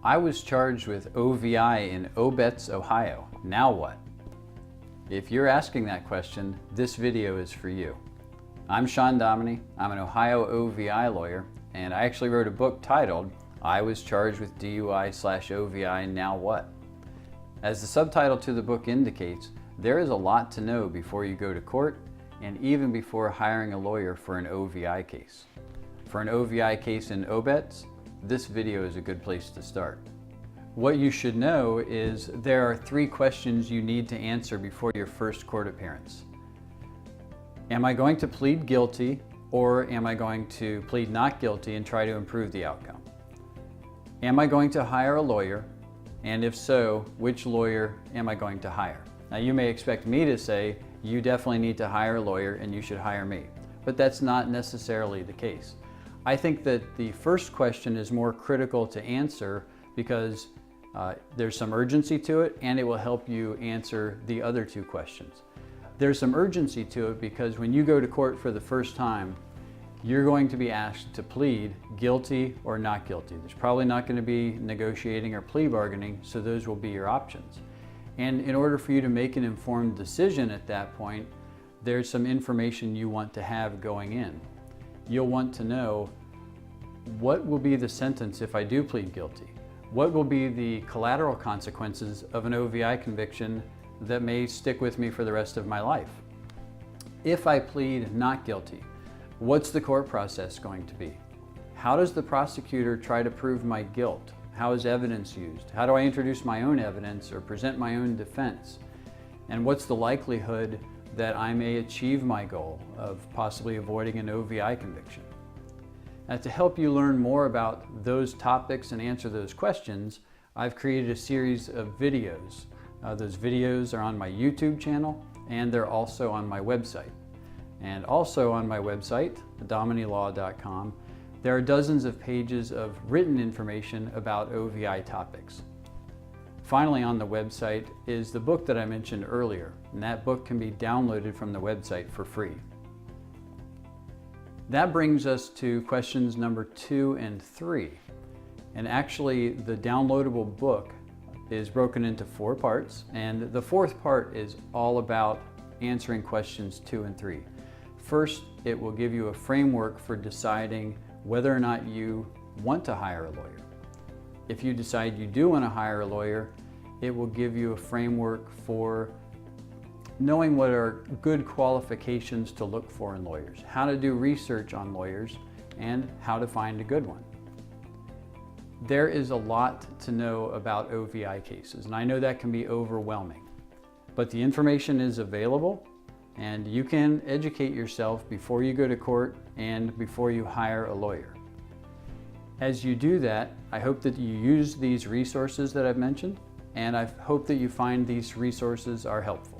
I was charged with O.V.I. in Obetz, Ohio. Now what? If you're asking that question, this video is for you. I'm Shawn Dominy. I'm an Ohio O.V.I. lawyer, and I actually wrote a book titled, I Was Charged with DUI/O.V.I. Now What? As the subtitle to the book indicates, there is a lot to know before you go to court and even before hiring a lawyer for an O.V.I. case. For an O.V.I. case in Obetz, this video is a good place to start. What you should know is there are 3 questions you need to answer before your first court appearance. Am I going to plead guilty, or am I going to plead not guilty and try to improve the outcome? Am I going to hire a lawyer? And if so, which lawyer am I going to hire? Now you may expect me to say, you definitely need to hire a lawyer and you should hire me. But that's not necessarily the case. I think that the first question is more critical to answer because there's some urgency to it and it will help you answer the other 2 questions. There's some urgency to it because when you go to court for the first time, you're going to be asked to plead guilty or not guilty. There's probably not going to be negotiating or plea bargaining, so those will be your options. And in order for you to make an informed decision at that point, there's some information you want to have going in. You'll want to know what will be the sentence if I do plead guilty? What will be the collateral consequences of an O.V.I. conviction that may stick with me for the rest of my life? If I plead not guilty, what's the court process going to be? How does the prosecutor try to prove my guilt? How is evidence used? How do I introduce my own evidence or present my own defense? And what's the likelihood that I may achieve my goal of possibly avoiding an O.V.I. conviction? Now, to help you learn more about those topics and answer those questions, I've created a series of videos. Those videos are on my YouTube channel and they're also on my website. And also on my website, dominylaw.com, there are dozens of pages of written information about O.V.I. topics. Finally, on the website is the book that I mentioned earlier, and that book can be downloaded from the website for free. That brings us to questions number 2 and 3. And actually, the downloadable book is broken into 4 parts, and the 4th part is all about answering questions 2 and 3. First, it will give you a framework for deciding whether or not you want to hire a lawyer. If you decide you do want to hire a lawyer, it will give you a framework for knowing what are good qualifications to look for in lawyers, how to do research on lawyers, and how to find a good one. There is a lot to know about O.V.I. cases, and I know that can be overwhelming, but the information is available and you can educate yourself before you go to court and before you hire a lawyer. As you do that, I hope that you use these resources that I've mentioned, and I hope that you find these resources are helpful.